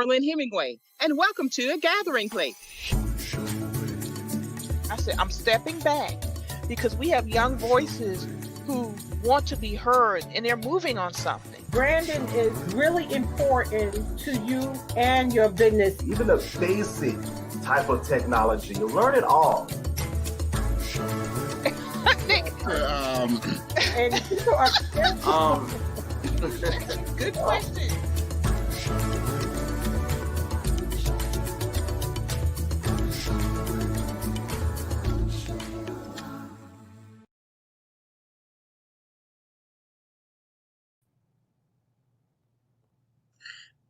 Marilyn Hemingway, and welcome to A Gathering Place. I said, I'm stepping back because we have young voices who want to be heard and they're moving on something. Branding is really important to you and your business. Even a basic type of technology, you learn it all. And people are Good question.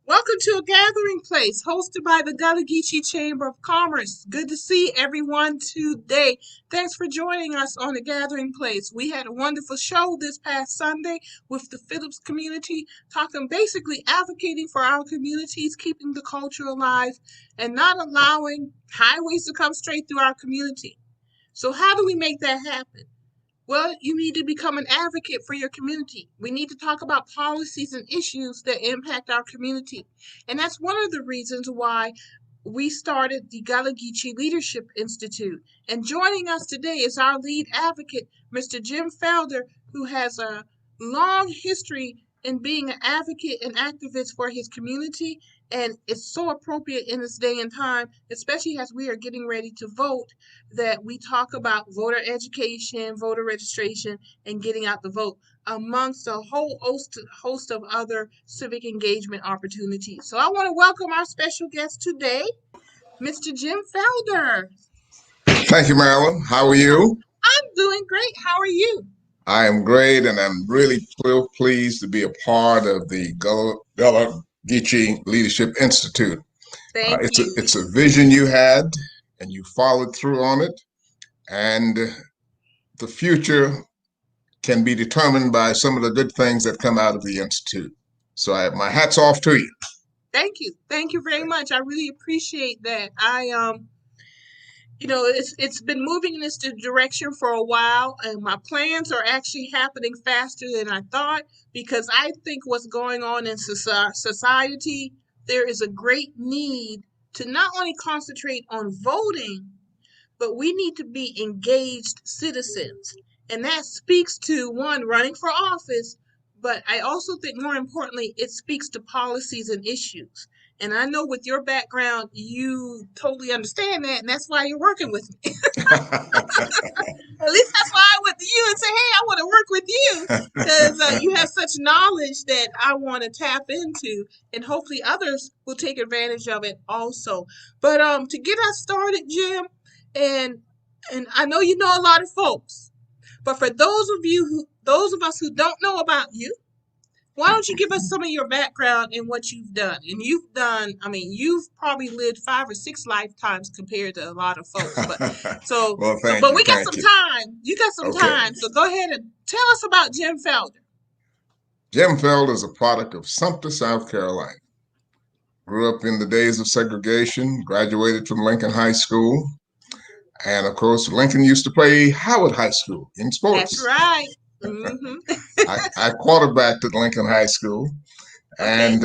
Welcome to A Gathering Place, hosted by the Gullah Geechee Chamber of Commerce. Good to see everyone today. Thanks for joining us on A Gathering Place. We had a wonderful show this past Sunday with the Phillips community, basically advocating for our communities, keeping the culture alive, and not allowing highways to come straight through our community. So how do we make that happen? Well, you need to become an advocate for your community. We need to talk about policies and issues that impact our community. And that's one of the reasons why we started the Gullah Geechee Leadership Institute. And joining us today is our lead advocate, Mr. Jim Felder, who has a long history in being an advocate and activist for his community. And it's so appropriate in this day and time, especially as we are getting ready to vote, that we talk about voter education, voter registration, and getting out the vote, amongst a whole host of other civic engagement opportunities. So I want to welcome our special guest today, Mr. Jim Felder. Thank you, Marilyn. How are you? I'm doing great. How are you? I am great, and I'm really pleased to be a part of the Gullah Geechee Leadership Institute. Thank you. It's a vision you had, and you followed through on it, and the future can be determined by some of the good things that come out of the Institute. So my hat's off to you. Thank you. Thank you very much. I really appreciate that. It's been moving in this direction for a while, and my plans are actually happening faster than I thought, because I think what's going on in society, there is a great need to not only concentrate on voting, but we need to be engaged citizens. And that speaks to, one, running for office, but I also think more importantly, it speaks to policies and issues. And I know with your background, you totally understand that, and that's why you're working with me. At least that's why I went to you and said, hey, I want to work with you, because you have such knowledge that I want to tap into, and hopefully others will take advantage of it also. But to get us started, Jim, and I know you know a lot of folks, but for those of us who don't know about you, why don't you give us some of your background and what you've done? And you've probably lived 5 or 6 lifetimes compared to a lot of folks. But we got some time. You got some time. So go ahead and tell us about Jim Felder. Jim Felder is a product of Sumter, South Carolina. Grew up in the days of segregation, graduated from Lincoln High School. And of course, Lincoln used to play Howard High School in sports. That's right. Mm-hmm. I quarterbacked at Lincoln High School, and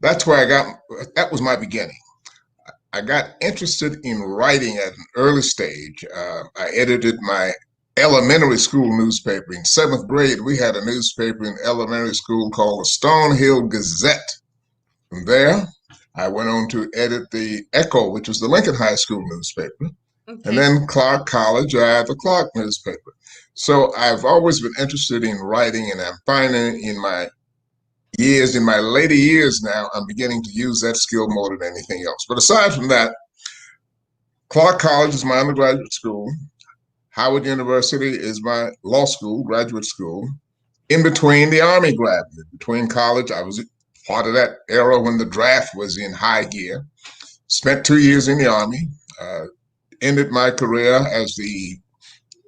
that's where that was my beginning. I got interested in writing at an early stage. I edited my elementary school newspaper. In 7th grade, we had a newspaper in elementary school called the Stonehill Gazette. From there, I went on to edit the Echo, which was the Lincoln High School newspaper. Okay. And then Clark College, I had the Clark newspaper. So I've always been interested in writing, and I'm finding in my later years now, I'm beginning to use that skill more than anything else. But aside from that, Clark College is my undergraduate school. Howard University is my law school, graduate school. In between, the Army grabbed me. Between college, I was part of that era when the draft was in high gear. Spent 2 years in the Army. Ended my career as the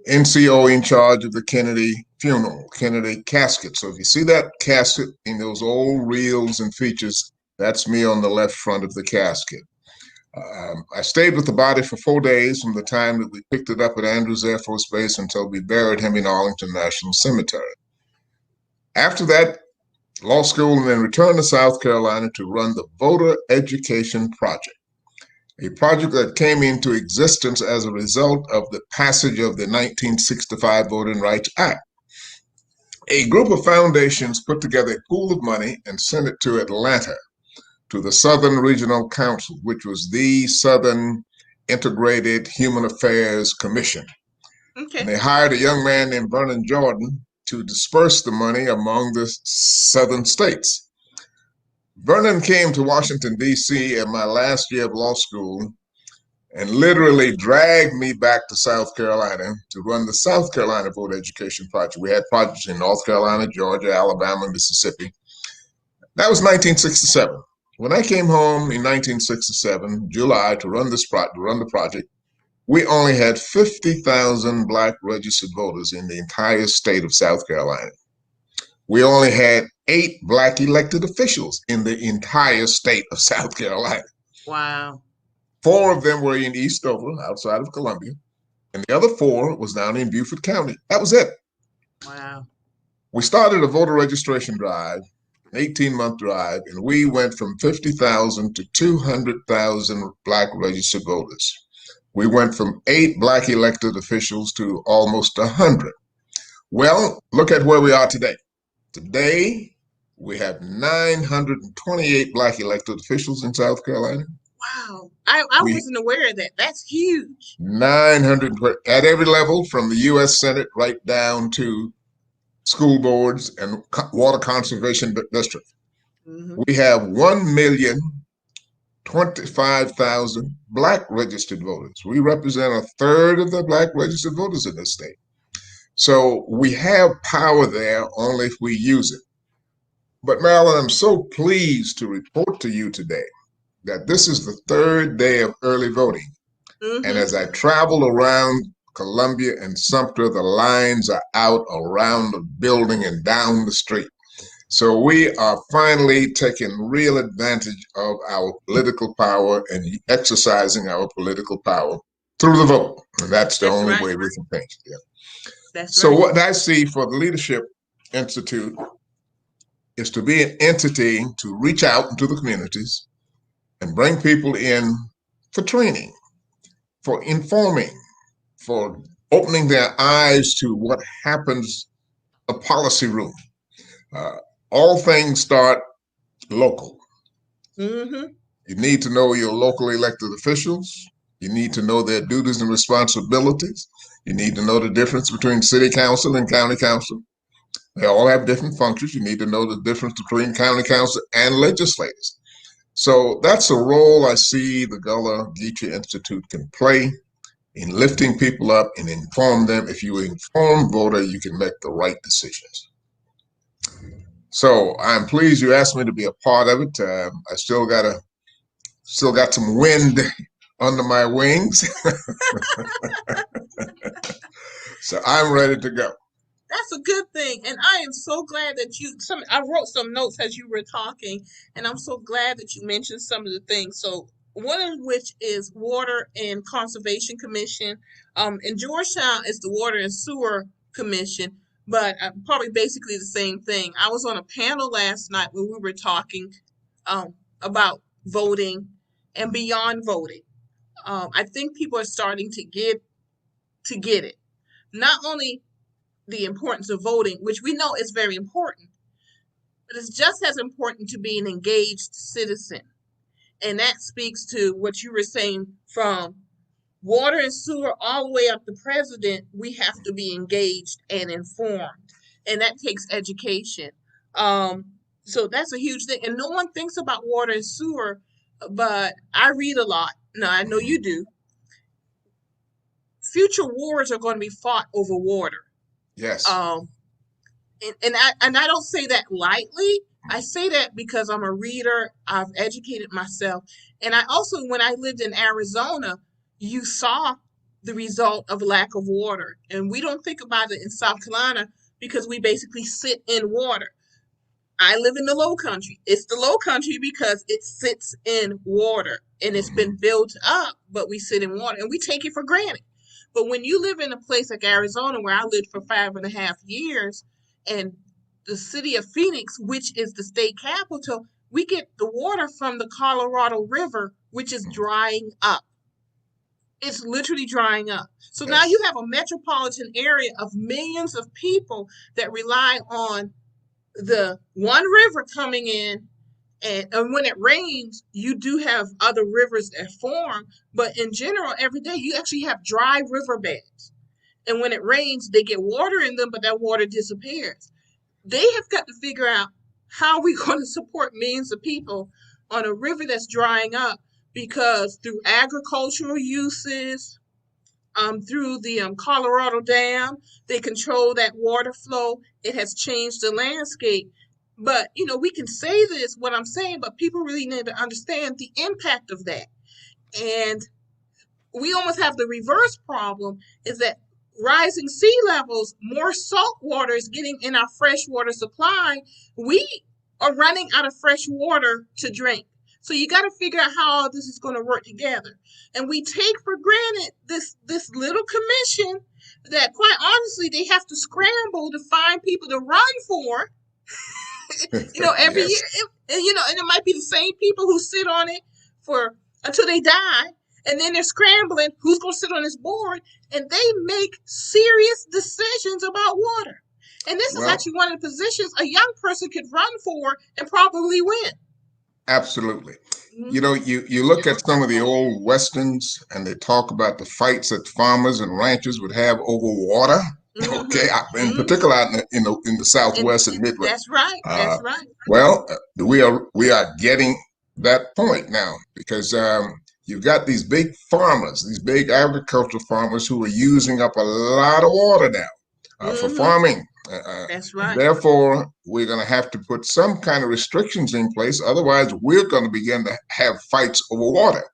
NCO in charge of the Kennedy funeral, Kennedy casket. So if you see that casket in those old reels and features, that's me on the left front of the casket. I stayed with the body for 4 days from the time that we picked it up at Andrews Air Force Base until we buried him in Arlington National Cemetery. After that, law school, and then returned to South Carolina to run the Voter Education Project, a project that came into existence as a result of the passage of the 1965 Voting Rights Act. A group of foundations put together a pool of money and sent it to Atlanta, to the Southern Regional Council, which was the Southern Integrated Human Affairs Commission. Okay. And they hired a young man named Vernon Jordan to disperse the money among the southern states. Vernon came to Washington, D.C. in my last year of law school and literally dragged me back to South Carolina to run the South Carolina Voter Education Project. We had projects in North Carolina, Georgia, Alabama, Mississippi. That was 1967. When I came home in 1967, July, to run the project, we only had 50,000 Black registered voters in the entire state of South Carolina. We only had 8 Black elected officials in the entire state of South Carolina. Wow. 4 of them were in Eastover, outside of Columbia, and the other 4 was down in Beaufort County. That was it. Wow. We started a voter registration drive, an 18-month drive, and we went from 50,000 to 200,000 Black registered voters. We went from 8 Black elected officials to almost 100. Well, look at where we are today. Today, we have 928 Black elected officials in South Carolina. Wow. I wasn't aware of that. That's huge. 900 at every level, from the U.S. Senate right down to school boards and water conservation district. Mm-hmm. We have 1,025,000 Black registered voters. We represent a third of the Black registered voters in this state. So we have power there only if we use it. But Marilyn, I'm so pleased to report to you today that this is the 3rd day of early voting. Mm-hmm. And as I travel around Columbia and Sumter, the lines are out around the building and down the street. So we are finally taking real advantage of our political power and exercising our political power through the vote. And that's the only way we can change it. Yeah. So what I see for the Leadership Institute is to be an entity to reach out into the communities and bring people in for training, for informing, for opening their eyes to what happens in the policy room. All things start local. Mm-hmm. You need to know your local elected officials. You need to know their duties and responsibilities. You need to know the difference between city council and county council. They all have different functions. You need to know the difference between county council and legislators. So that's a role I see the Gullah Geechee Institute can play in lifting people up and inform them. If you inform voter, you can make the right decisions. So I'm pleased you asked me to be a part of it. I still got some wind under my wings. So I'm ready to go. That's a good thing. And I am so glad that I wrote some notes as you were talking, and I'm so glad that you mentioned some of the things. So one of which is Water and Conservation Commission. In Georgetown, it's the Water and Sewer Commission, but probably basically the same thing. I was on a panel last night where we were talking about voting and beyond voting. I think people are starting to get it. Not only the importance of voting, which we know is very important, but it's just as important to be an engaged citizen. And that speaks to what you were saying, from water and sewer all the way up to president. We have to be engaged and informed, and that takes education. So that's a huge thing. And no one thinks about water and sewer, but I read a lot. No, I know you do. Future wars are going to be fought over water. Yes. And I don't say that lightly. I say that because I'm a reader. I've educated myself. And I also, when I lived in Arizona, you saw the result of lack of water. And we don't think about it in South Carolina because we basically sit in water. I live in the low country. It's the low country because it sits in water and it's been built up, but we sit in water and we take it for granted. But when you live in a place like Arizona, where I lived for 5.5 years, and the city of Phoenix, which is the state capital, we get the water from the Colorado River, which is drying up. It's literally drying up. So now you Yes. have a metropolitan area of millions of people that rely on the one river coming in. And when it rains, you do have other rivers that form. But in general, every day you actually have dry riverbeds. And when it rains, they get water in them, but that water disappears. They have got to figure out how we're going to support millions of people on a river that's drying up, because through agricultural uses, through the Colorado Dam, they control that water flow. It has changed the landscape. But, we can say this, what I'm saying, but people really need to understand the impact of that. And we almost have the reverse problem, is that rising sea levels, more salt water is getting in our freshwater supply. We are running out of fresh water to drink. So you got to figure out how all this is going to work together. And we take for granted this little commission that, quite honestly, they have to scramble to find people to run for, every Yes. year. And it might be the same people who sit on it for until they die. And then they're scrambling, who's going to sit on this board? And they make serious decisions about water. And this is Well, actually one of the positions a young person could run for and probably win. absolutely. Mhm. You look at some of the old westerns, and they talk about the fights that farmers and ranchers would have over water. Okay, in Mhm. particular out in the And Southwest and Midwest. that's right. Uh, That's right. well, we are getting that point now, because you've got these big farmers, these big agricultural farmers, who are using up a lot of water now for Mhm. farming. That's And right. therefore, we're going to have to put some kind of restrictions in place. Otherwise, we're going to begin to have fights over water.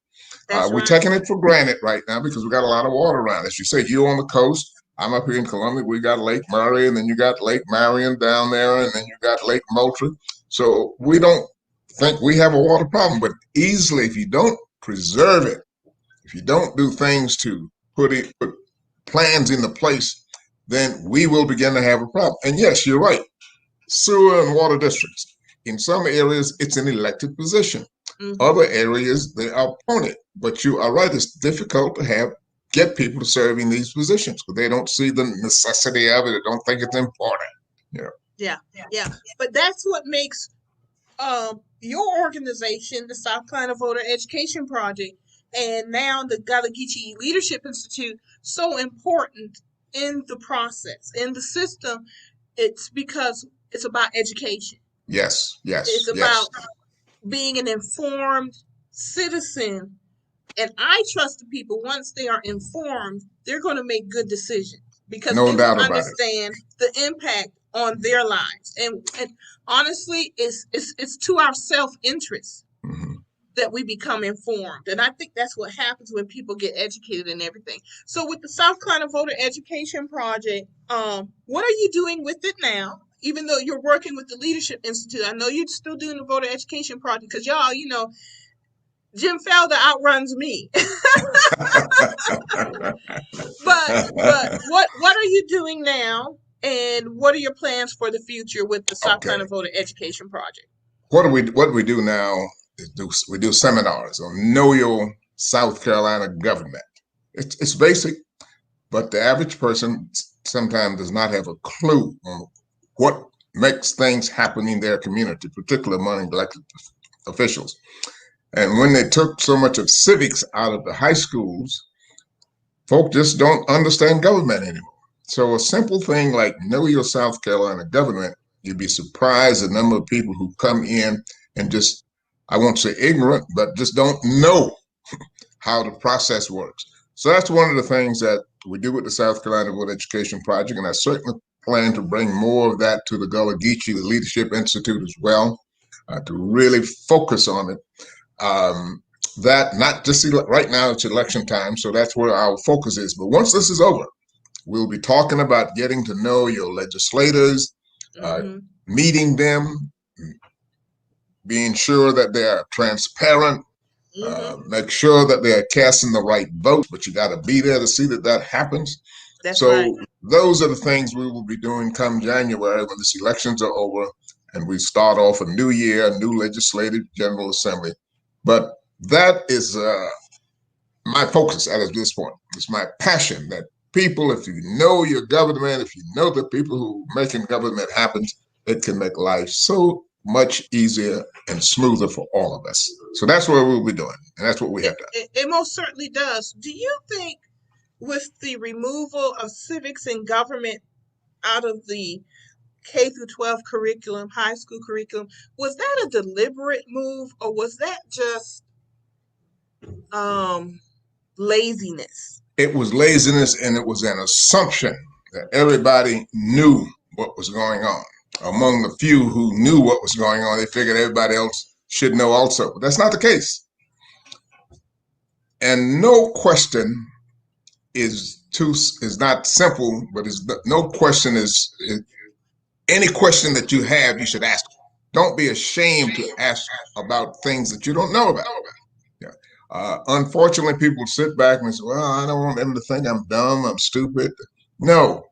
That's We're right. taking it for granted right now because we got a lot of water around. As you say, you're on the coast. I'm up here in Columbia. We got Lake Murray, and then you got Lake Marion down there, and then you got Lake Moultrie. So we don't think we have a water problem, but easily, if you don't preserve it, if you don't do things to put plans into place, then we will begin to have a problem. And yes, you're right. Sewer and water districts. In some areas, it's an elected position. Mhm. Other areas, they are appointed. But you are right, it's difficult to get people to serve in these positions because they don't see the necessity of it. They don't think it's important. Yeah. Yeah. But that's what makes your organization, the South Carolina Voter Education Project, and now the Gullah Geechee Leadership Institute, so important in the process, in the system. It's because it's about education. Yes, It's yes, yes. about being an informed citizen. And I trust the people, once they are informed, they're going to make good decisions because No they will doubt about it. understand the impact on their lives. And honestly, it's to our self-interest Mhm. that we become informed. And I think that's what happens when people get educated and everything. So with the South Carolina Voter Education Project, what are you doing with it now? Even though you're working with the Leadership Institute, I know you're still doing the Voter Education Project because y'all, Jim Felder outruns me. But what are you doing now, and what are your plans for the future with the South Okay. Carolina Voter Education Project? What we do now is we do seminars on Know Your South Carolina Government. It's basic, but the average person sometimes does not have a clue on what makes things happen in their community, particularly among elected officials. And when they took so much of civics out of the high schools, folk just don't understand government anymore. So a simple thing like Know Your South Carolina Government, you'd be surprised the number of people who come in and just, I won't say ignorant, but just don't know how the process works. So that's one of the things that we do with the South Carolina Voter Education Project, and I certainly plan to bring more of that to the Gullah Geechee Leadership Institute as well, to really focus on it. That not just right now, it's election time, so that's where our focus is. But once this is over, we'll be talking about getting to know your legislators, meeting them, being sure that they are transparent, make sure that they are casting the right vote, but you got to be there to see that happens. That's right. So those are the things we will be doing come January when these elections are over and we start off a new year, a new legislative general assembly. But that is my focus at this point. It's my passion that people, if you know your government, if you know the people who are making government happen, it can make life so much easier and smoother for all of us. So that's what we'll be doing, and that's what we have done. It most certainly does. Do you think with the removal of civics and government out of the K through 12 curriculum, high school curriculum, was that a deliberate move or was that just laziness? It was laziness, and it was an assumption that everybody knew what was going on. Among the few who knew what was going on, they figured everybody else should know also. But that's not the case. And no question is not simple, but no question is any question that you have, you should ask. Don't be ashamed to ask about things that you don't know about. Unfortunately, people sit back and say, well, I don't want them to think I'm dumb, I'm stupid. No,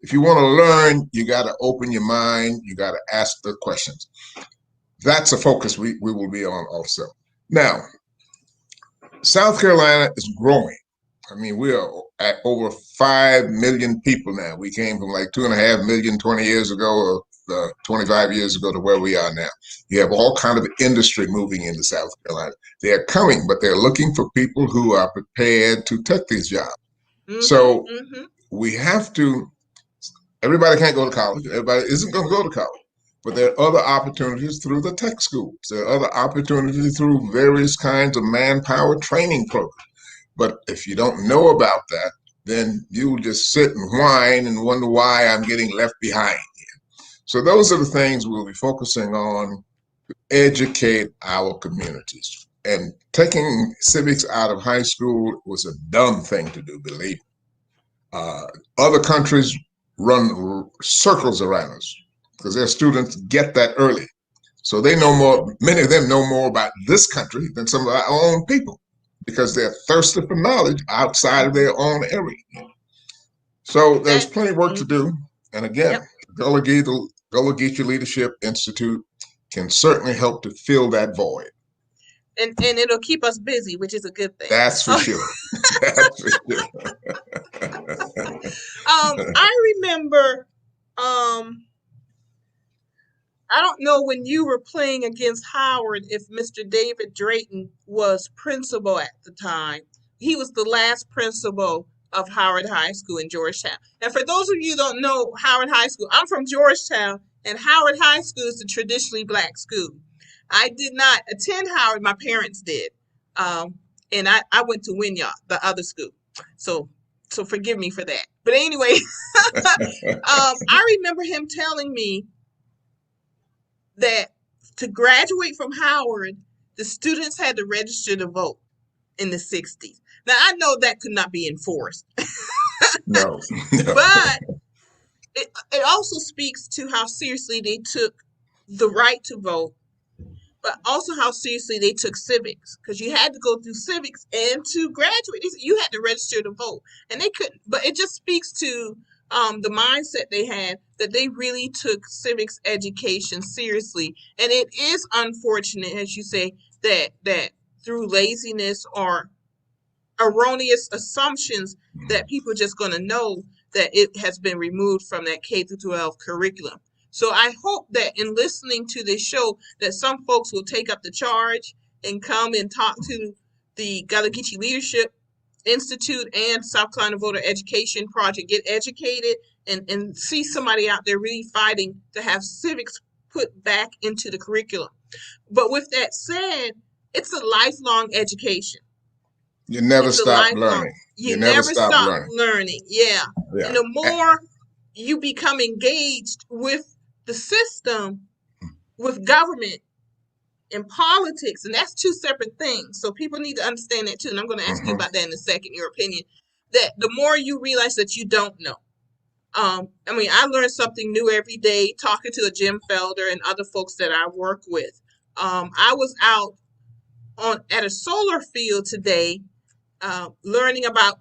if you want to learn, you got to open your mind, you got to ask the questions. That's a focus we will be on also. Now, South Carolina is growing. I mean, we are at over 5 million people now. We came from like 2.5 million 20 years ago, or 25 years ago to where we are now. You have all kind of industry moving into South Carolina. They are coming, but they're looking for people who are prepared to take these jobs. So we have to, everybody can't go to college. Everybody isn't going to go to college. But there are other opportunities through the tech schools. There are other opportunities through various kinds of manpower training programs. But if you don't know about that, then you'll just sit and whine and wonder why I'm getting left behind. So those are the things we'll be focusing on to educate our communities. And taking civics out of high school was a dumb thing to do, believe me. Other countries run circles around us because their students get that early. So they know more, many of them know more about this country than some of our own people because they're thirsty for knowledge outside of their own area. So there's plenty of work to do. And again, Gullah Geechee Leadership Institute can certainly help to fill that void. And it'll keep us busy, which is a good thing. That's for sure. That's for sure. I remember, I don't know when you were playing against Howard if Mr. David Drayton was principal at the time. He was the last principal of Howard High School in Georgetown. And for those of you who don't know Howard High School, I'm from Georgetown, and Howard High School is a traditionally black school. I did not attend Howard, my parents did. And I went to Wynyard, the other school. So forgive me for that. But anyway, I remember him telling me that to graduate from Howard, the students had to register to vote in the 60s. Now, I know that could not be enforced. No. But it also speaks to how seriously they took the right to vote, but also how seriously they took civics, because you had to go through civics and to graduate, you had to register to vote, and they couldn't. But it just speaks to the mindset they had, that they really took civics education seriously. And it is unfortunate, as you say, that through laziness or erroneous assumptions that people are just going to know that it has been removed from that K through 12 curriculum. So I hope that in listening to this show that some folks will take up the charge and come and talk to the Gullah Geechee Leadership Institute and South Carolina Voter Education Project, get educated and see somebody out there really fighting to have civics put back into the curriculum. But with that said, it's a lifelong education. You never stop learning. You never stop learning. Yeah. And the more you become engaged with the system, with government and politics, and that's two separate things. So people need to understand that too. And I'm going to ask you about that in a second, your opinion, that the more you realize that you don't know. I mean, I learn something new every day talking to a Jim Felder and other folks that I work with. I was out at a solar field today learning about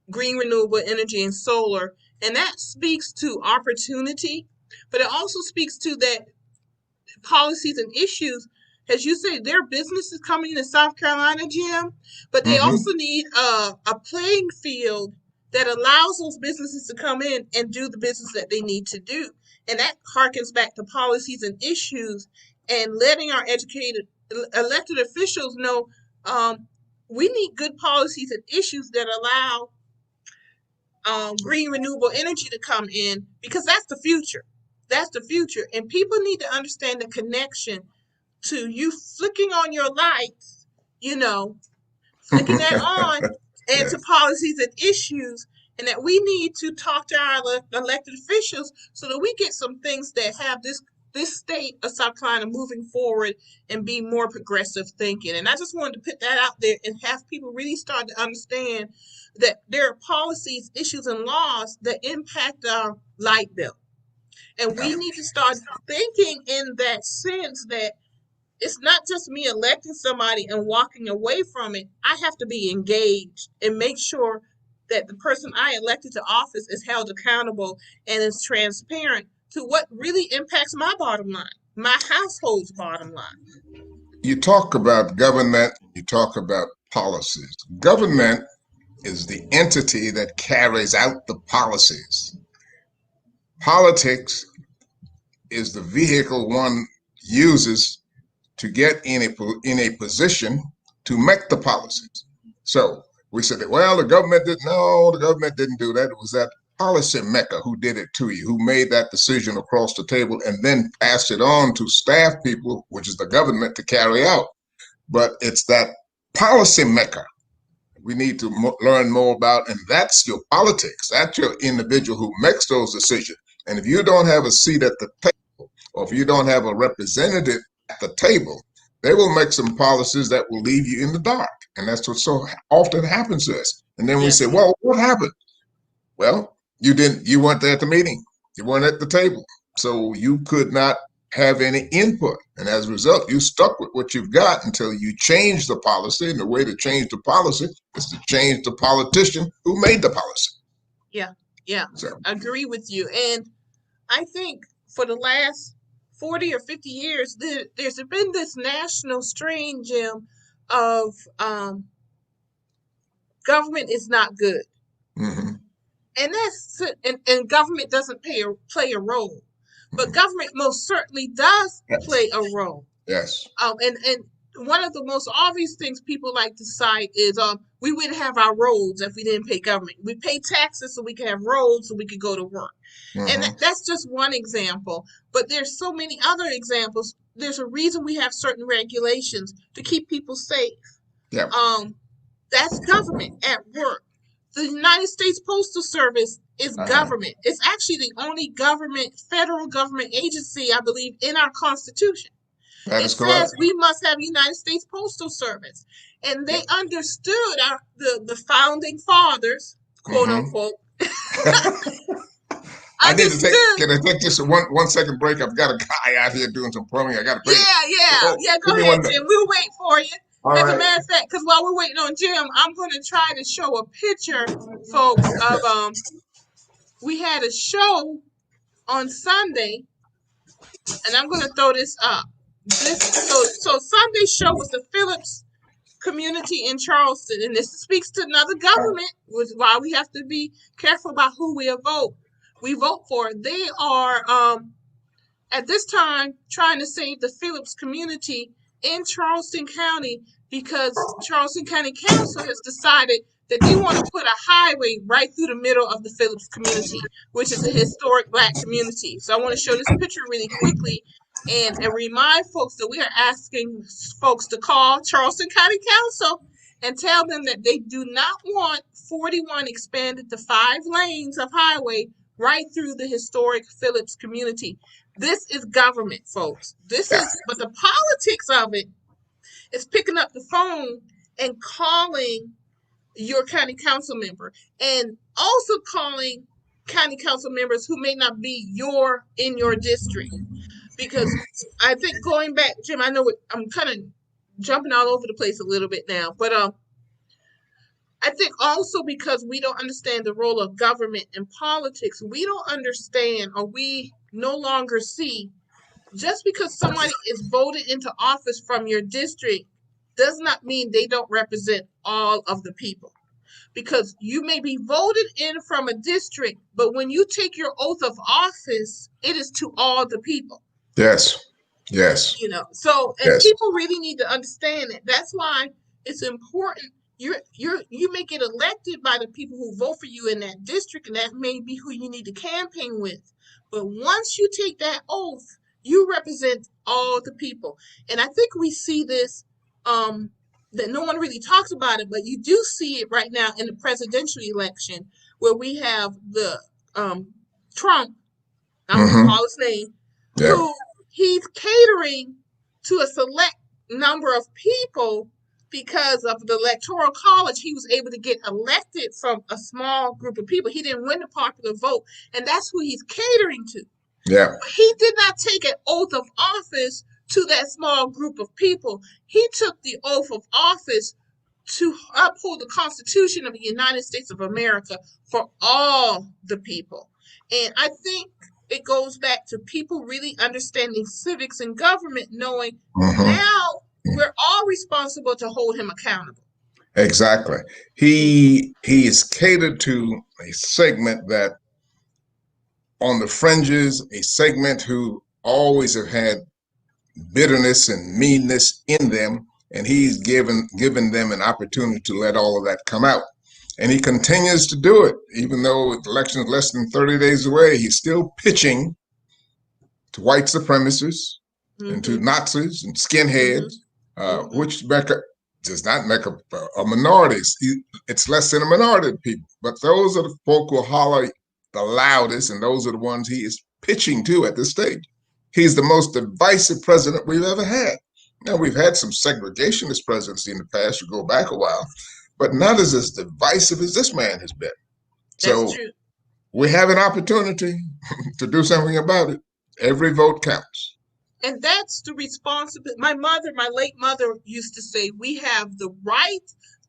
green renewable energy and solar. And that speaks to opportunity, but it also speaks to that policies and issues. As you say, there are businesses coming to South Carolina, Jim, but they Hmm. also need a playing field that allows those businesses to come in and do the business that they need to do. And that harkens back to policies and issues and letting our educated elected officials know we need good policies and issues that allow green renewable energy to come in, because that's the future. That's the future. And people need to understand the connection to you flicking on your lights, you know, flicking that on, and Yeah. to policies and issues, and that we need to talk to our elected officials so that we get some things that have this state of South Carolina moving forward and be more progressive thinking. And I just wanted to put that out there and have people really start to understand that there are policies, issues, and laws that impact our light bill. And we need to start thinking in that sense that it's not just me electing somebody and walking away from it. I have to be engaged and make sure that the person I elected to office is held accountable and is transparent to what really impacts my bottom line, my household's bottom line. You talk about government, you talk about policies. Government is the entity that carries out the policies. Politics is the vehicle one uses to get in a position to make the policies. So we said that, well, the government didn't do that. It was that policy maker who did it to you, who made that decision across the table and then passed it on to staff people, which is the government, to carry out. But it's that policy maker we need to learn more about, and that's your politics. That's your individual who makes those decisions. And if you don't have a seat at the table, or if you don't have a representative at the table, they will make some policies that will leave you in the dark. And that's what so often happens to us. And then we say, well, what happened? Well, you weren't there at the meeting. You weren't at the table. So you could not have any input. And as a result, you stuck with what you've got until you change the policy. And the way to change the policy is to change the politician who made the policy. Yeah, so I agree with you. And I think for the last 40 or 50 years, there's been this national strain, Jim, of government is not good. Mm-hmm. And that's and government doesn't play a role. But government most certainly does play a role. Yes. And one of the most obvious things people like to cite is we wouldn't have our roads if we didn't pay government. We pay taxes so we can have roads so we can go to work. Mm-hmm. And that's just one example. But there's so many other examples. There's a reason we have certain regulations to keep people safe. Yep. That's government at work. The United States Postal Service is government. It's actually the only federal government agency, I believe, in our Constitution. That is correct. Says we must have United States Postal Service. And they understood the founding fathers, quote unquote. I need to can I take just a 1 second break? I've got a guy out here doing some plumbing. I got to break. Yeah. Go ahead, Jim. We'll wait for you. As a matter of fact, because while we're waiting on Jim, I'm going to try to show a picture, folks, of we had a show on Sunday, and I'm going to throw this up. So Sunday's show was the Phillips community in Charleston, and this speaks to another government, which is why we have to be careful about who we vote for. They are at this time trying to save the Phillips community in Charleston County, because Charleston County Council has decided that they want to put a highway right through the middle of the Phillips community, which is a historic Black community. So I want to show this picture really quickly and remind folks that we are asking folks to call Charleston County Council and tell them that they do not want 41 expanded to 5 lanes of highway right through the historic Phillips community. This is government, folks. But the politics of it is picking up the phone and calling your county council member, and also calling county council members who may not be in your district. Because I think going back, Jim, I know I'm kind of jumping all over the place a little bit now, but I think also because we don't understand the role of government in politics, we don't understand, or we no longer see, just because somebody is voted into office from your district does not mean they don't represent all of the people. Because you may be voted in from a district, but when you take your oath of office, it is to all the people. Yes. Yes. So, and Yes. people really need to understand it. That's why it's important. You may get elected by the people who vote for you in that district, and that may be who you need to campaign with. But once you take that oath, you represent all the people. And I think we see this, that no one really talks about it, but you do see it right now in the presidential election, where we have the Trump, I'm going to call his name, who he's catering to a select number of people. Because of the electoral college, he was able to get elected from a small group of people. He didn't win the popular vote, and that's who he's catering to. Yeah. But he did not take an oath of office to that small group of people. He took the oath of office to uphold the Constitution of the United States of America for all the people. And I think it goes back to people really understanding civics and government, knowing now we're all responsible to hold him accountable. Exactly. He is catered to a segment that on the fringes, a segment who always have had bitterness and meanness in them, and he's given them an opportunity to let all of that come out. And he continues to do it, even though the election is less than 30 days away. He's still pitching to white supremacists and to Nazis and skinheads, which does not make a minority. It's less than a minority of people. But those are the folk who holler the loudest, and those are the ones he is pitching to at this stage. He's the most divisive president we've ever had. Now, we've had some segregationist presidency in the past, you go back a while, but not as divisive as this man has been. So we have an opportunity to do something about it. Every vote counts. And that's the responsibility. My late mother used to say, we have the right,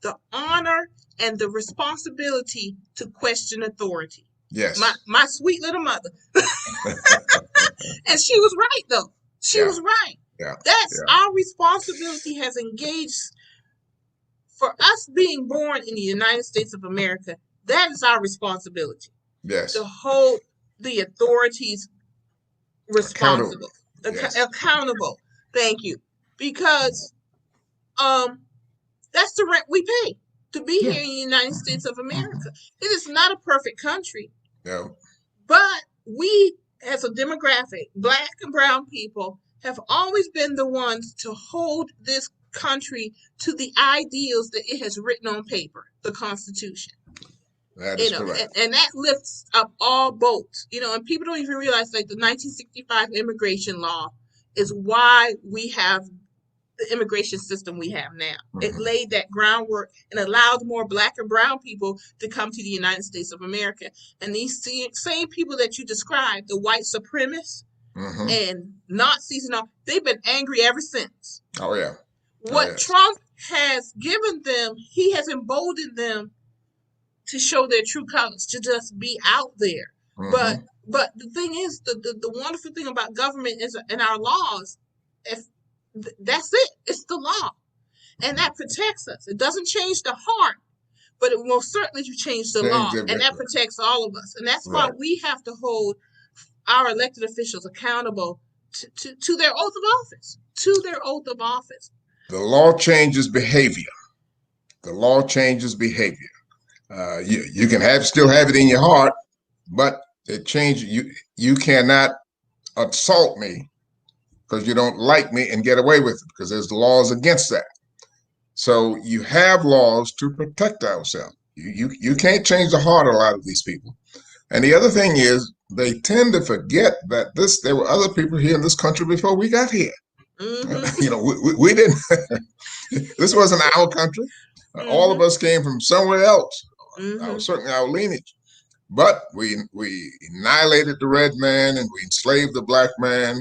the honor, and the responsibility to question authority. Yes. My sweet little mother. And she was right, though. She was right. Yeah. That's our responsibility has engaged. For us being born in the United States of America, that is our responsibility. Yes. To hold the authorities responsible. Accountable. Thank you. Because that's the rent we pay to be here in the United States of America. It is not a perfect country. No. But we, as a demographic, Black and brown people, have always been the ones to hold this country to the ideals that it has written on paper, the Constitution. That is correct. And that lifts up all boats. And people don't even realize, like, the 1965 immigration law is why we have the immigration system we have now. It laid that groundwork and allowed more Black and brown people to come to the United States of America. And these same people that you described, the white supremacists and Nazis and all, they've been angry ever since. Oh, yeah. What Trump has given them, he has emboldened them to show their true colors, to just be out there. But the thing is, the wonderful thing about government is, in our laws, if that's it. It's the law. And that protects us. It doesn't change the heart, but it will certainly change the law. And that protects all of us. And that's why we have to hold our elected officials accountable to their oath of office. To their oath of office. The law changes behavior. The law changes behavior. You can still have it in your heart, but it changes. You cannot assault me because you don't like me and get away with it, because there's laws against that. So you have laws to protect ourselves. You can't change the heart of a lot of these people. And the other thing is, they tend to forget that there were other people here in this country before we got here. We didn't. This wasn't our country. All of us came from somewhere else. Certainly our lineage. But we annihilated the red man and we enslaved the Black man.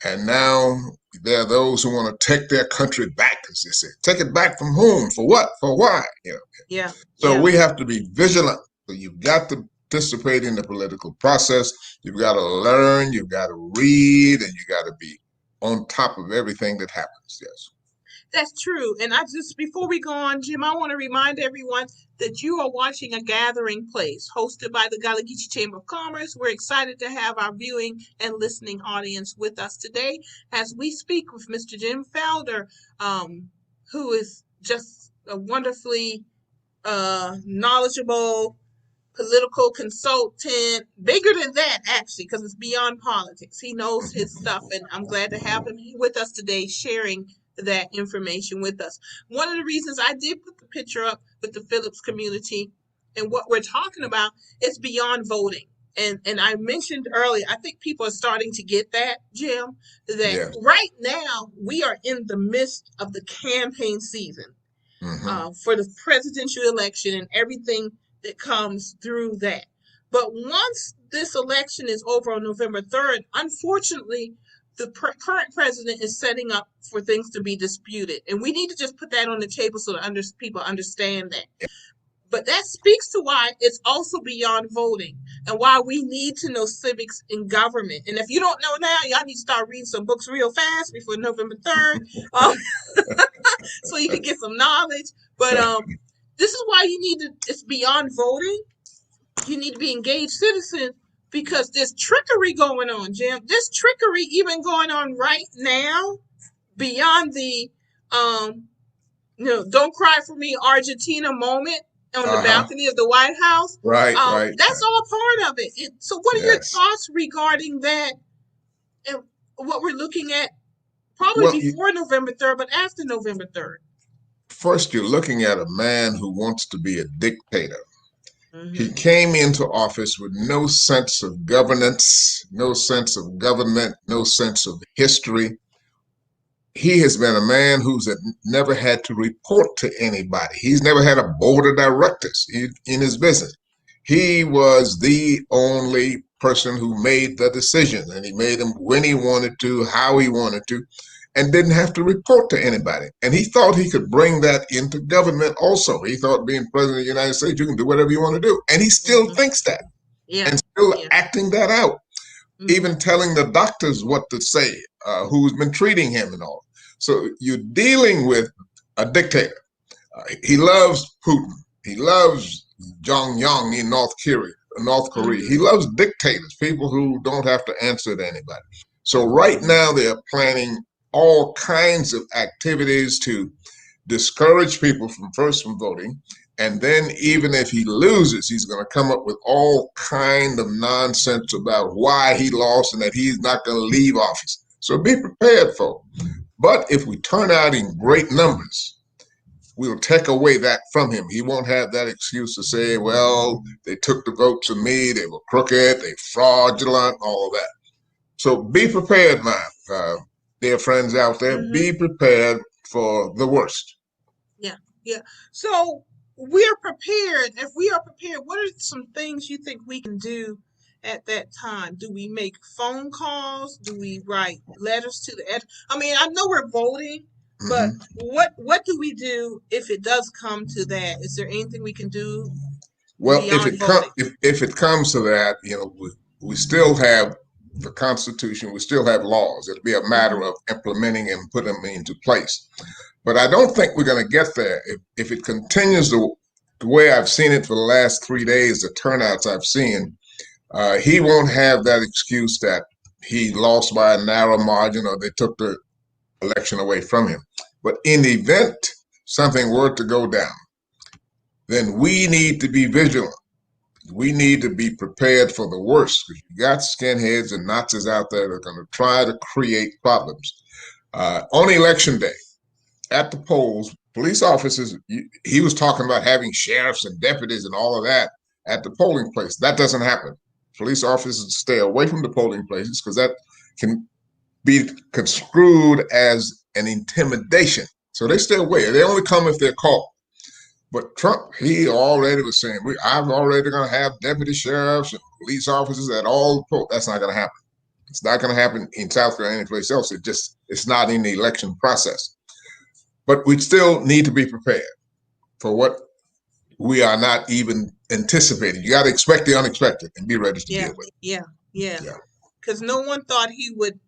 And now There are those who want to take their country back, as they say. Take it back from whom? For what? For why? Yeah. So we have to be vigilant. So you've got to participate in the political process. You've got to learn. You've got to read, and you got to be on top of everything that happens. Yes. That's true. And before we go on, Jim, I want to remind everyone that you are watching A Gathering Place, hosted by the Gullah Geechee Chamber of Commerce. We're excited to have our viewing and listening audience with us today as we speak with Mr. Jim Felder, who is just a wonderfully knowledgeable political consultant, bigger than that, actually, because it's beyond politics. He knows his stuff, and I'm glad to have him with us today sharing that information with us. One of the reasons I did put the picture up with the Phillips community and what we're talking about is beyond voting. And I mentioned earlier, I think people are starting to get that, Jim, that right now we are in the midst of the campaign season for the presidential election and everything that comes through that. But once this election is over on November 3rd, unfortunately, the current president is setting up for things to be disputed. And we need to just put that on the table so that people understand that. But that speaks to why it's also beyond voting and why we need to know civics in government. And if you don't know now, y'all need to start reading some books real fast before November 3rd so you can get some knowledge. But this is why it's beyond voting. You need to be engaged citizens because there's trickery going on, Jim. There's trickery even going on right now beyond the, don't cry for me, Argentina moment on the balcony of the White House. Right. That's all part of it. So what are your thoughts regarding that and what we're looking at probably before November 3rd, but after November 3rd? First, you're looking at a man who wants to be a dictator. He came into office with no sense of governance, no sense of government, no sense of history. He has been a man who's never had to report to anybody. He's never had a board of directors in his business. He was the only person who made the decisions, and he made them when he wanted to, how he wanted to, and didn't have to report to anybody. And he thought he could bring that into government also. He thought being president of the United States, you can do whatever you want to do. And he still thinks that. And still acting that out. Even telling the doctors what to say, who's been treating him and all. So you're dealing with a dictator. He loves Putin. He loves Pyongyang in North Korea. He loves dictators, people who don't have to answer to anybody. So right now they are planning all kinds of activities to discourage people from voting. And then even if he loses, he's going to come up with all kind of nonsense about why he lost and that he's not going to leave office. So be prepared, folks. But if we turn out in great numbers, we'll take away that from him. He won't have that excuse to say, well, they took the votes from me, they were crooked, they fraudulent, all of that. So be prepared, my dear friends out there. Be prepared for the worst. Yeah. So we're prepared. If we are prepared, what are some things you think we can do at that time? Do we make phone calls? Do we write letters to the I mean, I know we're voting, but what do we do if it does come to that? Is there anything we can do? Well, if it comes to that, we still have the Constitution, we still have laws. It'll be a matter of implementing and putting them into place. But I don't think we're going to get there if it continues the way I've seen it for the last 3 days, the turnouts I've seen. He won't have that excuse that he lost by a narrow margin or they took the election away from him. But in the event something were to go down, then we need to be vigilant. We need to be prepared for the worst, because you got skinheads and Nazis out there that are going to try to create problems. On election day, at the polls, police officers, he was talking about having sheriffs and deputies and all of that at the polling place. That doesn't happen. Police officers stay away from the polling places because that can be construed as an intimidation. So they stay away. They only come if they're called. But Trump, he already was saying, I'm already going to have deputy sheriffs and police officers at all the polls. That's not going to happen. It's not going to happen in South Carolina, anyplace else. It's not in the election process. But we still need to be prepared for what we are not even anticipating. You got to expect the unexpected and be ready to deal with it. Yeah. Because no one thought he would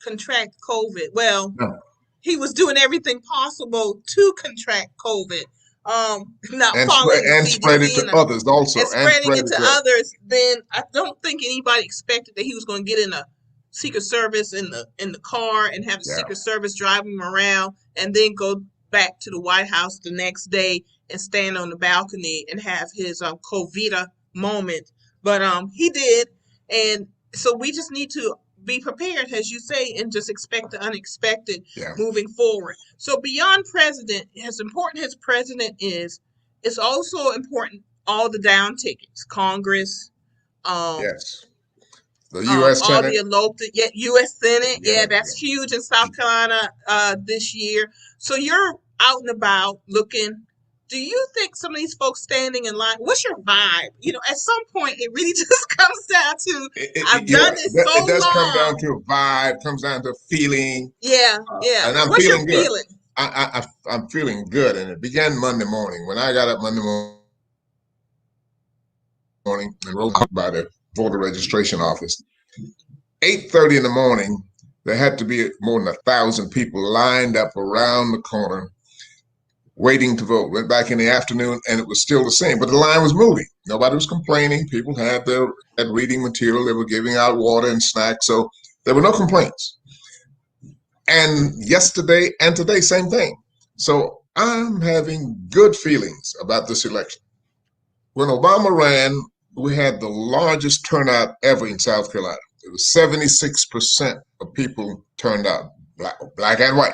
contract COVID. Well, No. he was doing everything possible to contract COVID. Not And following spread it CDC to others also. and spreading it to others. Then I don't think anybody expected that he was going to get in a Secret Service in the car and have the Secret Service drive him around and then go back to the White House the next day and stand on the balcony and have his COVID moment. But he did. And so we just need to be prepared, as you say, and just expect the unexpected moving forward. So beyond president, as important as president is, it's also important all the down tickets, Congress, the U.S. Senate, all the eloped, U.S. Senate, that's huge in South Carolina this year. So you're out and about looking. Do you think some of these folks standing in line, what's your vibe? You know, at some point, it really just comes down to, I've done this so long. It does come down to a vibe, comes down to a feeling. And I'm what's feeling good. Feeling? I'm feeling good. And it began Monday morning. When I got up Monday morning and rolled up by the voter registration office, 8:30 in the morning, there had to be more than 1,000 people lined up around the corner waiting to vote. Went back in the afternoon and it was still the same, but the line was moving. Nobody was complaining. People had their reading material. They were giving out water and snacks. So there were no complaints. And yesterday and today, same thing. So I'm having good feelings about this election. When Obama ran, we had the largest turnout ever in South Carolina. It was 76% of people turned out, black and white.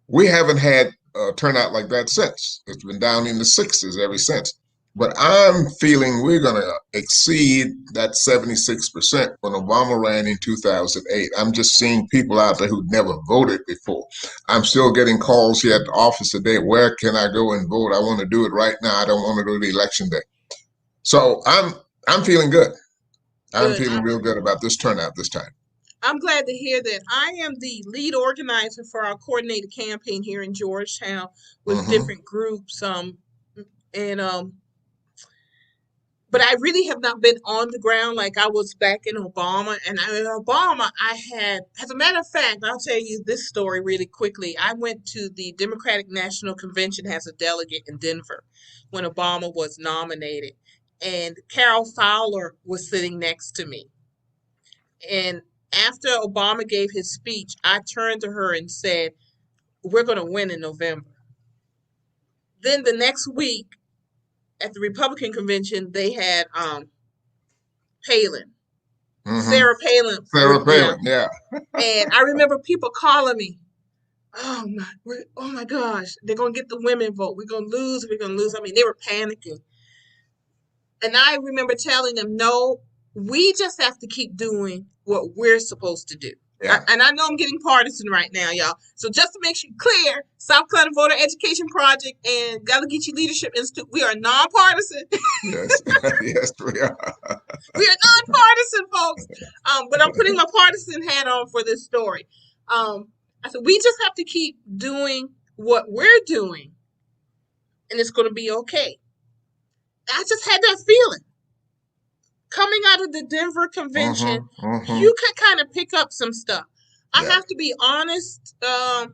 We haven't had a turnout like that since. It's been down in the 60s ever since. But I'm feeling we're going to exceed that 76% when Obama ran in 2008. I'm just seeing people out there who'd never voted before. I'm still getting calls here at the office today. Where can I go and vote? I want to do it right now. I don't want to do the election day. So I'm feeling good. I'm feeling real good about this turnout this time. I'm glad to hear that. I am the lead organizer for our coordinated campaign here in Georgetown with different groups. But I really have not been on the ground like I was back in Obama. And in Obama, as a matter of fact, I'll tell you this story really quickly. I went to the Democratic National Convention as a delegate in Denver when Obama was nominated. And Carol Fowler was sitting next to me. And after Obama gave his speech, I turned to her and said, we're going to win in November. Then the next week at the Republican convention, they had Palin, Sarah Palin. Yeah. And I remember people calling me, oh my gosh, they're going to get the women vote. We're going to lose. I mean, they were panicking. And I remember telling them, no, we just have to keep doing what we're supposed to do. Yeah. And I know I'm getting partisan right now, y'all. So just to make sure clear, South Carolina Voter Education Project and Gullah Geechee Leadership Institute, we are nonpartisan. Yes, yes, we are. We are nonpartisan, folks. But I'm putting my partisan hat on for this story. I said, we just have to keep doing what we're doing, and it's going to be okay. I just had that feeling. Coming out of the Denver convention, you can kind of pick up some stuff. I have to be honest. I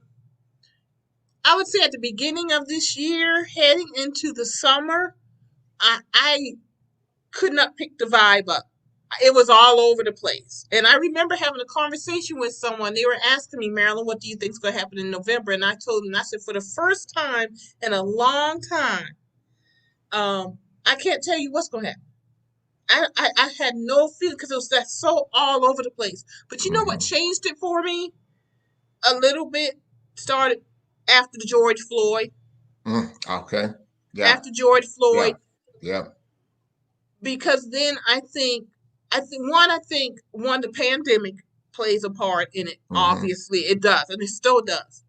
would say at the beginning of this year, heading into the summer, I could not pick the vibe up. It was all over the place. And I remember having a conversation with someone. They were asking me, Marilyn, what do you think is going to happen in November? And I told them, I said, for the first time in a long time, I can't tell you what's going to happen. I had no feeling because it was that so all over the place. But you know what changed it for me? A little bit started after the George Floyd. Okay. Yeah. After George Floyd. Yeah. Because then I think the pandemic plays a part in it. Obviously, it does, and it still does.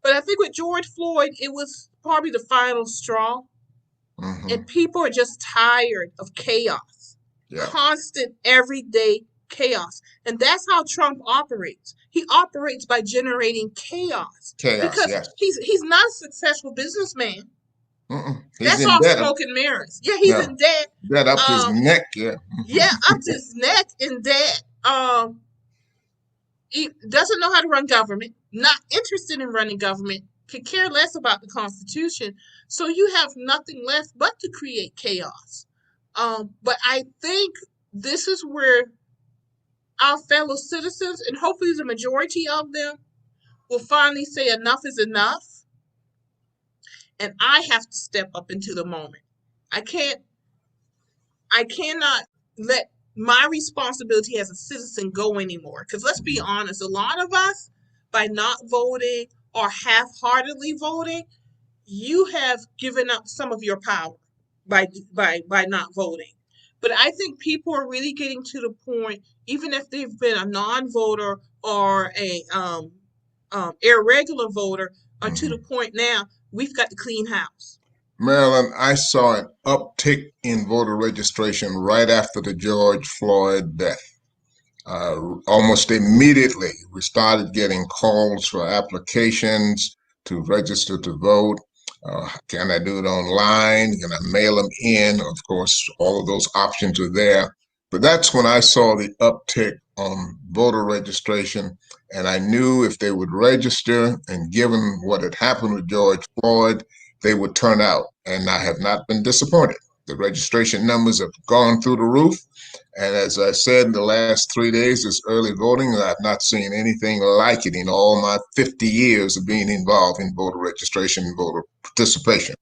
But I think with George Floyd, it was probably the final straw. And people are just tired of chaos. Constant, everyday chaos. And that's how Trump operates. He operates by generating chaos Chaos, because yes. he's not a successful businessman. He's That's in all debt. smoke and mirrors. Yeah, he's in debt. Debt up to his neck, yeah. Yeah, up to his neck in debt. He doesn't know how to run government, not interested in running government, could care less about the Constitution. So you have nothing left but to create chaos. But I think this is where our fellow citizens, and hopefully the majority of them, will finally say enough is enough. And I have to step up into the moment. I cannot let my responsibility as a citizen go anymore. Because let's be honest, a lot of us, by not voting or half-heartedly voting, you have given up some of your power by not voting. But I think people are really getting to the point, even if they've been a non-voter or a irregular voter, are to the point now we've got to clean house. Marilyn, I saw an uptick in voter registration right after the George Floyd death. Almost immediately, we started getting calls for applications to register to vote. Can I do it online? Can I mail them in? Of course, all of those options are there. But that's when I saw the uptick on voter registration. And I knew if they would register, and given what had happened with George Floyd, they would turn out. And I have not been disappointed. The registration numbers have gone through the roof. And as I said, in the last 3 days is early voting, and I've not seen anything like it in all my 50 years of being involved in voter registration and voter participation.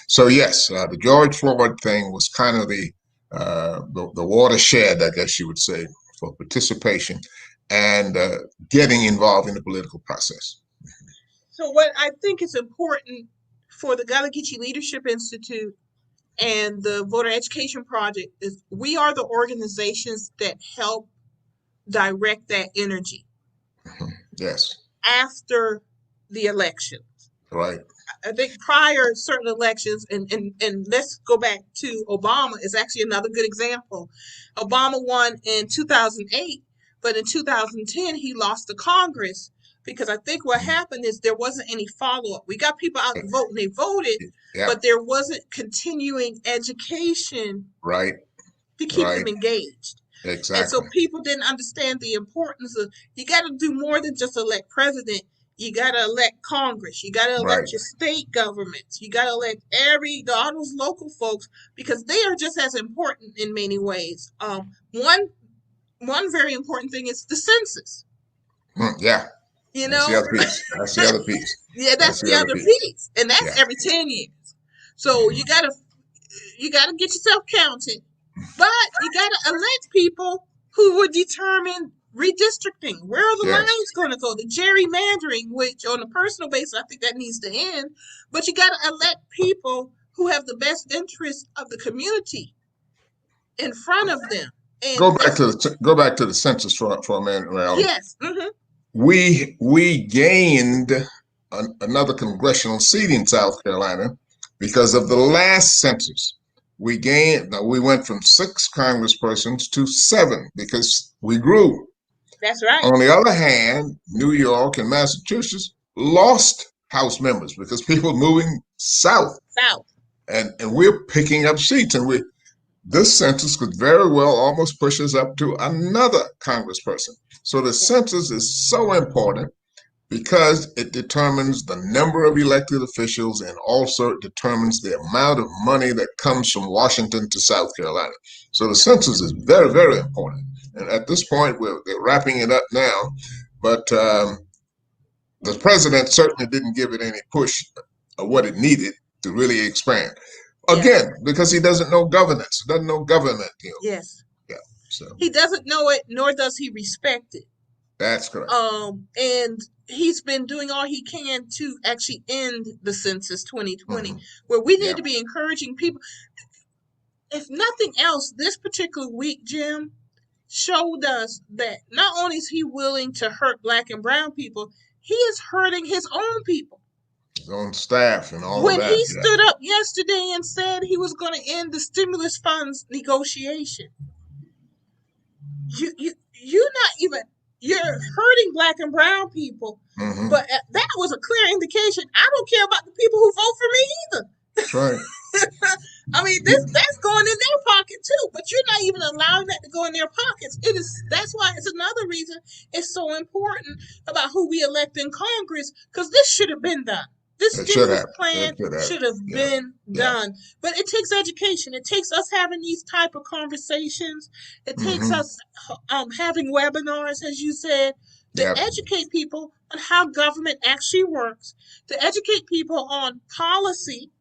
So yes, the George Floyd thing was kind of the watershed, I guess you would say, for participation and getting involved in the political process. So what I think is important for the Gullah Geechee Leadership Institute and the Voter Education Project is we are the organizations that help direct that energy. Yes. After the election. Right. I think prior certain elections, and let's go back to Obama is actually another good example. Obama won in 2008, but in 2010 he lost to Congress because I think what happened is there wasn't any follow-up. We got people out to vote and they voted, but there wasn't continuing education right to keep them engaged. Exactly. And so people didn't understand the importance of you got to do more than just elect president. You got to elect Congress. You got to elect your state governments. You got to elect all those local folks because they are just as important in many ways. One very important thing is the census. Yeah. You know, that's the other piece. Yeah, that's the other piece, and that's every 10 years. So you gotta get yourself counted, but you gotta elect people who would determine redistricting. Where are the lines going to go? The gerrymandering, which on a personal basis, I think that needs to end. But you gotta elect people who have the best interest of the community in front of them. And go back to the census for a minute, Rally. Yes. Mm-hmm. We gained another congressional seat in South Carolina because of the last census. We went from 6 congresspersons to 7 because we grew. That's right. On the other hand, New York and Massachusetts lost House members because people moving south. And we're picking up seats, and this census could very well almost push us up to another congressperson. So the census is so important because it determines the number of elected officials and also it determines the amount of money that comes from Washington to South Carolina. So the census is very, very important. And at this point, they're wrapping it up now, but the president certainly didn't give it any push of what it needed to really expand. Again, because he doesn't know governance, doesn't know government. Yes. Yeah. So he doesn't know it, nor does he respect it. That's correct. And he's been doing all he can to actually end the census 2020, where we need to be encouraging people. If nothing else, this particular week, Jim, showed us that not only is he willing to hurt Black and brown people, he is hurting his own people. His own staff and all when of that. When he stood up yesterday and said he was going to end the stimulus funds negotiation. you're not even, you're hurting Black and brown people. Mm-hmm. But that was a clear indication. I don't care about the people who vote for me either. That's right. I mean, that's going in their pocket too, but you're not even allowing that to go in their pockets. That's why it's another reason it's so important about who we elect in Congress, because this should have been done. This stimulus plan should have been done. But it takes education. It takes us having these type of conversations. It takes us having webinars, as you said, to educate people on how government actually works, to educate people on policy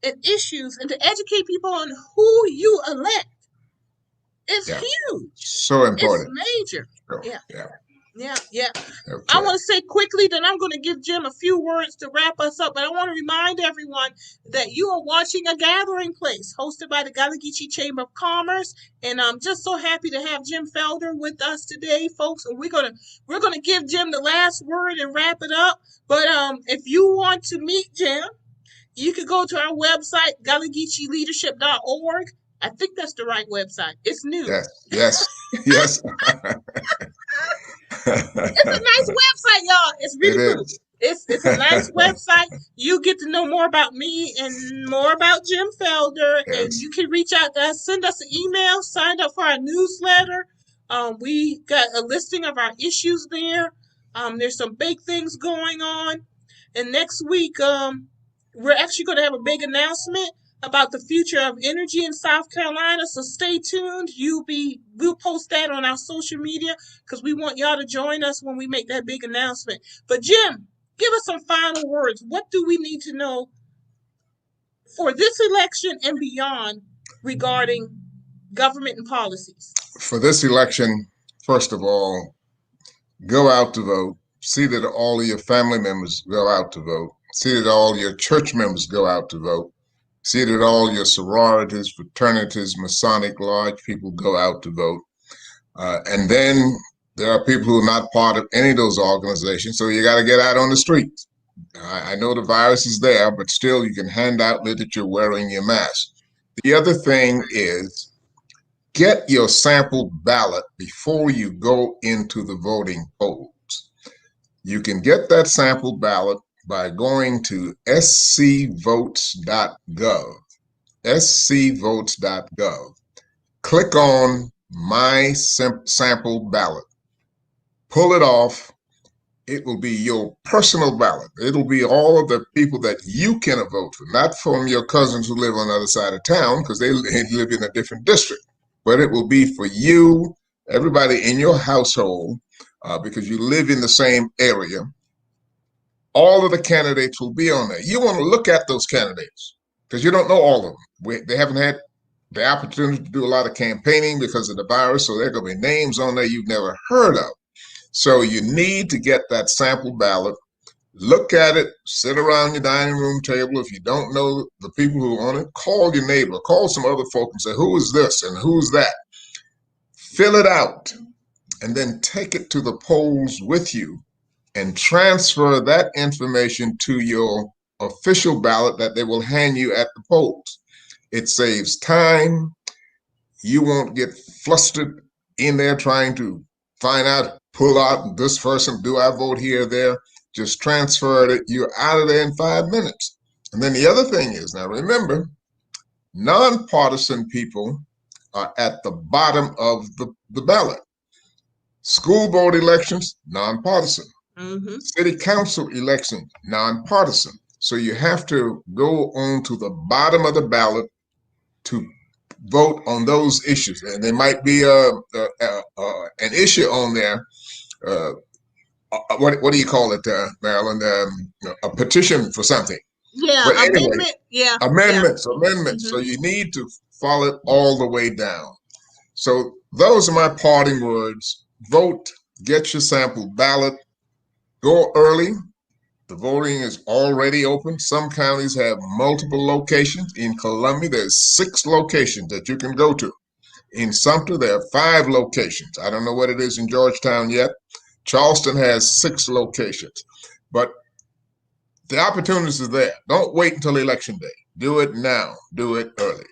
and issues, and to educate people on who you elect. It's huge. So important. It's major. Yeah. Okay. I want to say quickly that I'm going to give Jim a few words to wrap us up, but I want to remind everyone that you are watching A Gathering Place, hosted by the Gullah Geechee Chamber of Commerce, and I'm just so happy to have Jim Felder with us today, folks. And we're gonna give Jim the last word and wrap it up. But if you want to meet Jim, you can go to our website, GullahGeecheeLeadership.org. I think that's the right website. It's new. Yes. It's a nice website, y'all. It's really good. It's a nice website. You get to know more about me and more about Jim Felder. And you can reach out to us, send us an email, sign up for our newsletter. We got a listing of our issues there. There's some big things going on. And next week, we're actually going to have a big announcement about the future of energy in South Carolina. So stay tuned. We'll post that on our social media because we want y'all to join us when we make that big announcement. But Jim, give us some final words. What do we need to know for this election and beyond regarding government and policies? For this election, first of all, go out to vote. See that all of your family members go out to vote. See that all your church members go out to vote. See that all your sororities, fraternities, Masonic Lodge people go out to vote. And then there are people who are not part of any of those organizations, so you got to get out on the streets. I know the virus is there, but still you can hand out that you're wearing your mask. The other thing is get your sample ballot before you go into the voting polls. You can get that sample ballot by going to scvotes.gov, scvotes.gov. Click on My Sample Ballot. Pull it off. It will be your personal ballot. It'll be all of the people that you can vote for, not from your cousins who live on the other side of town because they live in a different district, but it will be for you, everybody in your household, because you live in the same area. All of the candidates will be on there. You want to look at those candidates because you don't know all of them. They haven't had the opportunity to do a lot of campaigning because of the virus, so there are going to be names on there you've never heard of. So you need to get that sample ballot, look at it, sit around your dining room table. If you don't know the people who are on it, call your neighbor, call some other folk and say, who is this and who's that? Fill it out and then take it to the polls with you and transfer that information to your official ballot that they will hand you at the polls. It saves time. You won't get flustered in there trying to find out, pull out this person, do I vote here or there? Just transfer it. You're out of there in 5 minutes. And then the other thing is, now remember, nonpartisan people are at the bottom of the ballot. School board elections, nonpartisan. City council elections, nonpartisan. So you have to go on to the bottom of the ballot to vote on those issues. And there might be an issue on there. What do you call it, Marilyn? A petition for something. Yeah, but anyway, amendment. Yeah, amendments. So you need to follow it all the way down. So those are my parting words. Vote, get your sample ballot, go early. The voting is already open. Some counties have multiple locations. In Columbia, there's 6 locations that you can go to. In Sumter, there are 5 locations. I don't know what it is in Georgetown yet. Charleston has 6 locations. But the opportunities are there. Don't wait until election day. Do it now. Do it early.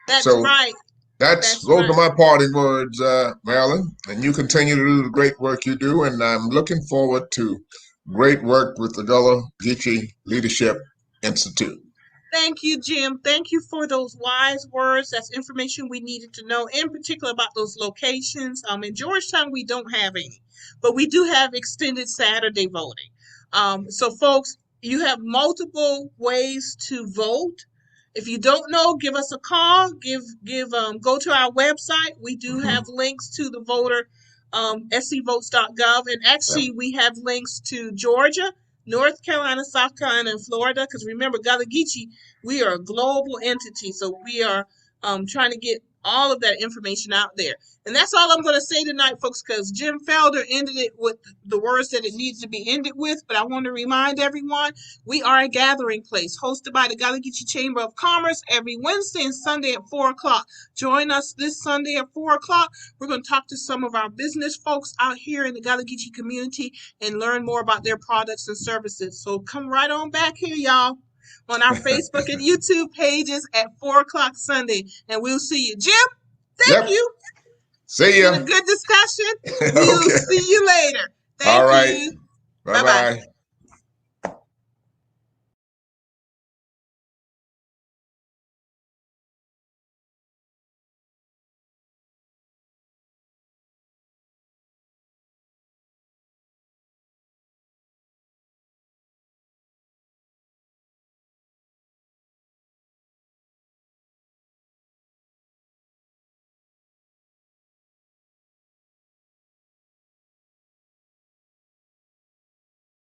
That's right. That's Those are right. my parting words, Marilyn. And you continue to do the great work you do. And I'm looking forward to great work with the Gullah Geechee Leadership Institute. Thank you, Jim. Thank you for those wise words. That's information we needed to know, in particular about those locations. In Georgetown, we don't have any, but we do have extended Saturday voting. So, folks, you have multiple ways to vote. If you don't know, give us a call. Go to our website. We do have links to the voter, scvotes.gov, and actually we have links to Georgia, North Carolina, South Carolina, and Florida. Because remember, Gullah Geechee, we are a global entity, so we are trying to get all of that information out there. And that's all I'm going to say tonight, folks, because Jim Felder ended it with the words that it needs to be ended with. But I want to remind everyone, we are a gathering place hosted by the Gullah Geechee Chamber of Commerce every Wednesday and Sunday at 4 o'clock. Join us this Sunday at 4 o'clock. We're going to talk to some of our business folks out here in the Gullah Geechee community and learn more about their products and services. So come right on back here, y'all, on our Facebook and YouTube pages at 4 o'clock Sunday, and we'll see you. Jim, thank you. See ya. It's been a good discussion. We'll see you later. Thank All right. you. Bye-bye.